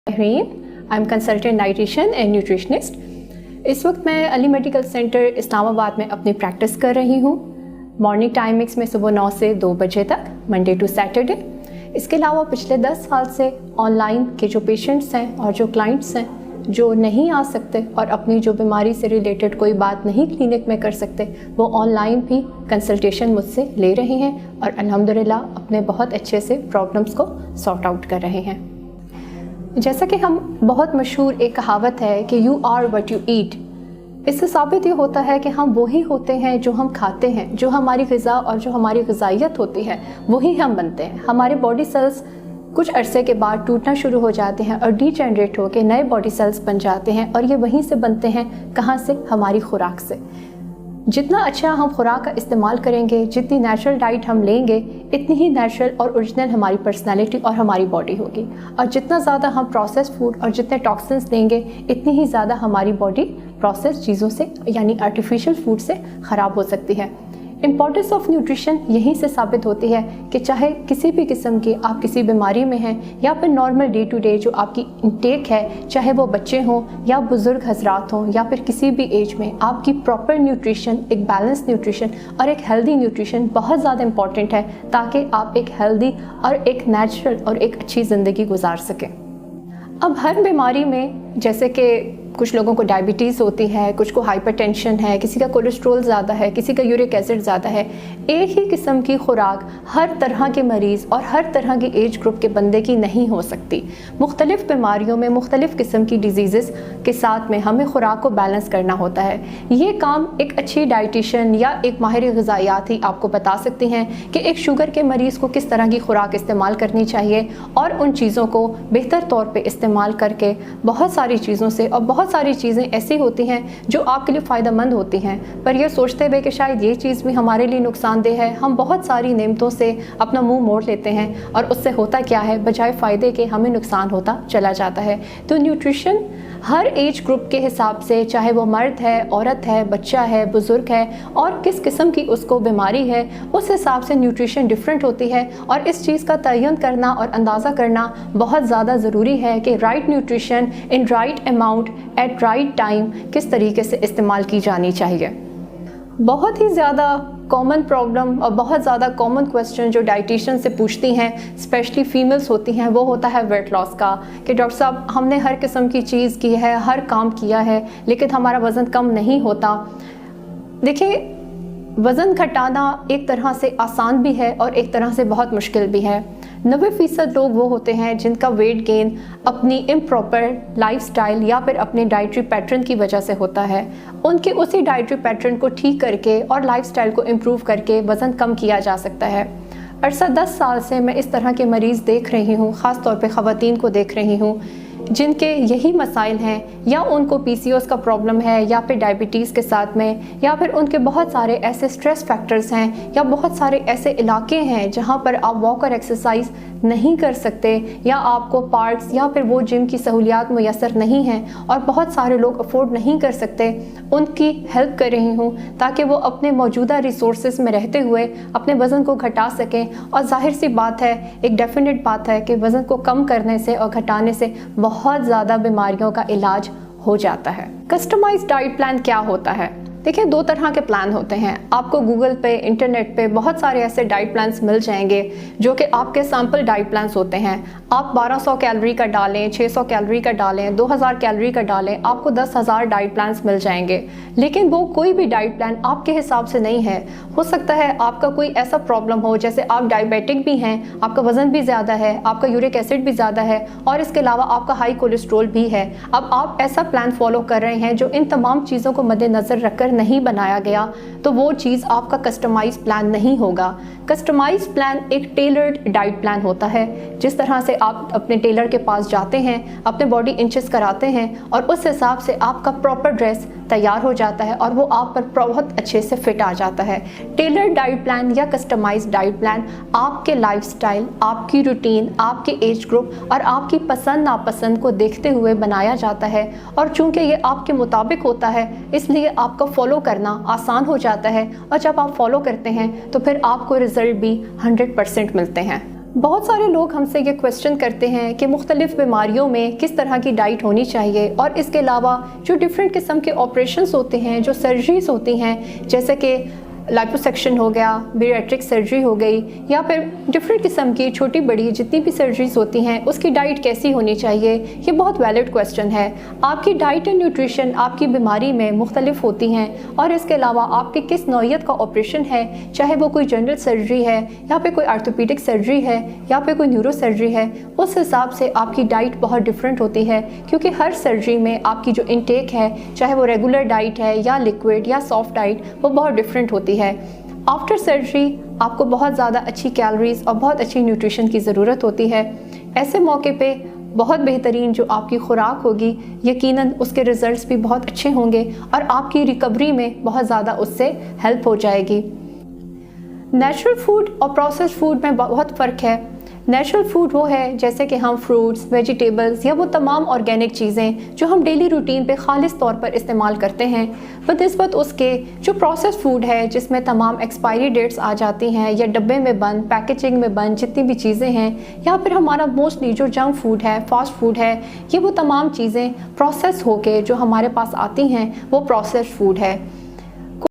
I am consultant dietitian and nutritionist. इस वक्त मैं अली मेडिकल सेंटर इस्लामाबाद में अपनी प्रैक्टिस कर रही हूँ। मॉर्निंग टाइमिंग्स में सुबह 9 से 2 बजे तक, मंडे टू सैटरडे। इसके अलावा पिछले 10 साल से ऑनलाइन के जो पेशेंट्स हैं और जो क्लाइंट्स हैं जो नहीं आ सकते और अपनी जो बीमारी से रिलेटेड कोई बात नहीं क्लिनिक में कर सकते, वो ऑनलाइन भी कंसल्टेशन मुझसे ले रहे हैं और अल्हम्दुलिल्लाह अपने बहुत अच्छे से प्रॉब्लम्स को सॉर्ट आउट कर रहे हैं। जैसा कि हम बहुत मशहूर एक कहावत है कि you are what you eat, इससे साबित ये होता है कि हम वही होते हैं जो हम खाते हैं। जो हमारी ग़िज़ा और जो हमारी ग़िज़ाइयत होती है वही हम बनते हैं। हमारे बॉडी सेल्स कुछ अरसे के बाद टूटना शुरू हो जाते हैं और डीजेनरेट होकर नए बॉडी सेल्स बन जाते हैं और ये वहीं से बनते हैं। कहाँ से? हमारी खुराक से। जितना अच्छा हम खुराक का इस्तेमाल करेंगे, जितनी नेचुरल डाइट हम लेंगे, इतनी ही नेचुरल और ओरिजिनल हमारी पर्सनैलिटी और हमारी बॉडी होगी। और जितना ज़्यादा हम प्रोसेस फूड और जितने टॉक्सिन्स लेंगे, इतनी ही ज़्यादा हमारी बॉडी प्रोसेस चीज़ों से यानी आर्टिफिशियल फूड से ख़राब हो सकती है। इम्पॉर्टेंस ऑफ न्यूट्रिशन यहीं से साबित होती है कि चाहे किसी भी किस्म की आप किसी बीमारी में हैं या फिर नॉर्मल डे टू डे जो आपकी इंटेक है, चाहे वो बच्चे हों या बुज़ुर्ग हजरात हों या फिर किसी भी एज में, आपकी प्रॉपर न्यूट्रिशन, एक बैलेंस न्यूट्रिशन और एक हेल्दी न्यूट्रिशन बहुत ज़्यादा इंपॉर्टेंट है ताकि आप एक हेल्दी और एक नेचुरल और एक अच्छी ज़िंदगी गुजार सकें। अब हर बीमारी में जैसे कि कुछ लोगों को डायबिटीज़ होती है, कुछ को हाइपरटेंशन है, किसी का कोलेस्ट्रॉल ज़्यादा है, किसी का यूरिक एसिड ज़्यादा है। एक ही किस्म की खुराक हर तरह के मरीज़ और हर तरह के एज ग्रुप के बंदे की नहीं हो सकती। मुख्तलिफ़ बीमारियों में मुख्तलिफ़ किस्म की डिजीज़ के साथ में हमें खुराक को बैलेंस करना होता है। ये काम एक अच्छी डाइटिशियन या एक माहिर ग़िज़ायात ही आपको बता सकती हैं कि एक शुगर के मरीज़ को किस तरह की खुराक इस्तेमाल करनी चाहिए और उन चीज़ों को बेहतर तौर पर इस्तेमाल करके बहुत सारी चीज़ों से, और बहुत सारी चीज़ें ऐसी होती हैं जो आपके लिए फ़ायदेमंद होती हैं, पर यह सोचते हुए कि शायद ये चीज़ भी हमारे लिए नुकसानदेह है, हम बहुत सारी नेमतों से अपना मुंह मोड़ लेते हैं और उससे होता क्या है, बजाय फ़ायदे के हमें नुकसान होता चला जाता है। तो न्यूट्रिशन हर एज ग्रुप के हिसाब से, चाहे वो मर्द है, औरत है, बच्चा है, बुज़ुर्ग है और किस किस्म की उसको बीमारी है, उस हिसाब से न्यूट्रिशन डिफरेंट होती है। और इस चीज़ का तयन करना और अंदाज़ा करना बहुत ज़्यादा ज़रूरी है कि right nutrition in right amount at right time किस तरीके से इस्तेमाल की जानी चाहिए। बहुत ही ज़्यादा कॉमन प्रॉब्लम और बहुत ज़्यादा कॉमन क्वेश्चन जो डाइटिशियन से पूछती हैं, स्पेशली फीमेल्स होती हैं, वो होता है वेट लॉस का कि डॉक्टर साहब हमने हर किस्म की चीज़ की है, हर काम किया है, लेकिन हमारा वज़न कम नहीं होता। देखिए, वज़न घटाना एक तरह से आसान भी है और एक तरह से बहुत मुश्किल भी है। 90% लोग वो होते हैं जिनका वेट गेन अपनी इम्प्रॉपर लाइफस्टाइल या फिर अपने डाइटरी पैटर्न की वजह से होता है। उनके उसी डाइटरी पैटर्न को ठीक करके और लाइफस्टाइल को इम्प्रूव करके वज़न कम किया जा सकता है। अरसा 10 साल से मैं इस तरह के मरीज़ देख रही हूँ, ख़ास तौर पे ख़वातीन को देख रही हूँ जिनके यही मसाइल हैं, या उनको पीसीओएस का प्रॉब्लम है या फिर डायबिटीज़ के साथ में, या फिर उनके बहुत सारे ऐसे स्ट्रेस फैक्टर्स हैं या बहुत सारे ऐसे इलाके हैं जहाँ पर आप वॉक और एक्सरसाइज नहीं कर सकते या आपको पार्क्स या फिर वो जिम की सहूलियात मुयसर नहीं हैं और बहुत सारे लोग अफोर्ड नहीं कर सकते। उनकी हेल्प कर रही हूँ ताकि वो अपने मौजूदा रिसोर्सेज में रहते हुए अपने वज़न को घटा सकें। और जाहिर सी बात है, एक डेफिनेट बात है कि वज़न को कम करने से और घटाने से बहुत ज़्यादा बीमारियों का इलाज हो जाता है। कस्टमाइज्ड डाइट प्लान क्या होता है? देखिए, 2 तरह के प्लान होते हैं। आपको गूगल पे, इंटरनेट पे बहुत सारे ऐसे डाइट प्लान्स मिल जाएंगे जो कि आपके सैम्पल डाइट प्लान्स होते हैं। आप 1200 कैलोरी का डालें, 600 कैलोरी का डालें, 2000 कैलोरी का डालें, आपको 10,000 डाइट प्लान्स मिल जाएंगे। लेकिन वो कोई भी डाइट प्लान आपके हिसाब से नहीं है। हो सकता है आपका कोई ऐसा प्रॉब्लम हो, जैसे आप डायबिटिक भी हैं, आपका वज़न भी ज़्यादा है, आपका यूरिक एसिड भी ज़्यादा है और इसके अलावा आपका हाई कोलेस्ट्रोल भी है। अब आप ऐसा प्लान फॉलो कर रहे हैं जो इन तमाम चीज़ों को मद्देनज़र रखकर नहीं बनाया गया, तो वो चीज़ आपका कस्टमाइज प्लान नहीं होगा। कस्टमाइज प्लान एक टेलर्ड डाइट प्लान होता है। जिस तरह से आप अपने टेलर के पास जाते हैं, अपने बॉडी इंचेस कराते हैं और उस हिसाब से आपका प्रॉपर ड्रेस तैयार हो जाता है और वो आप पर बहुत अच्छे से फिट आ जाता है। टेलर्ड डाइट प्लान या कस्टमाइज्ड डाइट प्लान आपके लाइफस्टाइल, आपकी रूटीन, आपके एज ग्रुप और आपकी पसंद नापसंद को देखते हुए बनाया जाता है। और चूंकि ये आपके मुताबिक होता है, इसलिए आपका फॉलो करना आसान हो जाता है और जब आप फॉलो करते हैं तो फिर आपको रिजल्ट भी 100% मिलते हैं। بہت سارے لوگ ہم سے یہ کویسچن کرتے ہیں کہ مختلف بیماریوں میں کس طرح کی ڈائٹ ہونی چاہیے، اور اس کے علاوہ جو ڈفرینٹ قسم کے آپریشنز ہوتے ہیں، جو سرجریز ہوتی ہیں، جیسے کہ لائپوسیکشن ہو گیا، بیریٹرک سرجری ہو گئی، یا پھر ڈفرینٹ قسم کی چھوٹی بڑی جتنی بھی سرجریز ہوتی ہیں، اس کی ڈائٹ کیسی ہونی چاہیے، یہ بہت ویلڈ کویسچن ہے۔ آپ کی ڈائٹ اینڈ نیوٹریشن آپ کی بیماری میں مختلف ہوتی ہیں، اور اس کے علاوہ آپ کی کس نوعیت کا آپریشن ہے، چاہے وہ کوئی جنرل سرجری ہے، یا پھر کوئی آرتھوپیڈک سرجری ہے، یا پھر کوئی نیورو سرجری ہے، اس حساب سے آپ کی ڈائٹ بہت ڈفرینٹ ہوتی ہے، کیونکہ ہر سرجری میں آپ کی جو انٹیک ہے، چاہے وہ ریگولر ڈائٹ ہے یا لیکوڈ یا سافٹ ڈائٹ، وہ بہت ڈفرینٹ ہوتی ہے۔ آفٹر سرجری آپ کو بہت زیادہ اچھی کیلوریز اور بہت اچھی نیوٹریشن کی ضرورت ہوتی ہے۔ ایسے موقع پہ بہت بہترین جو آپ کی خوراک ہوگی، یقیناً اس کے ریزلٹس بھی بہت اچھے ہوں گے، اور آپ کی ریکوری میں بہت زیادہ اس سے ہیلپ ہو جائے گی۔ نیچرل فوڈ اور پروسیسڈ فوڈ میں بہت فرق ہے۔ نیچرل فوڈ وہ ہے جیسے کہ ہم فروٹس، ویجیٹیبلز یا وہ تمام آرگینک چیزیں جو ہم ڈیلی روٹین پہ خالص طور پر استعمال کرتے ہیں، بنسبت اس کے جو پروسیس فوڈ ہے جس میں تمام ایکسپائری ڈیٹس آ جاتی ہیں، یا ڈبے میں بند، پیکیجنگ میں بند جتنی بھی چیزیں ہیں، یا پھر ہمارا موسٹلی جو جنک فوڈ ہے، فاسٹ فوڈ ہے، یہ وہ تمام چیزیں پروسیس ہو کے جو ہمارے پاس آتی ہیں، وہ پروسیس فوڈ ہے۔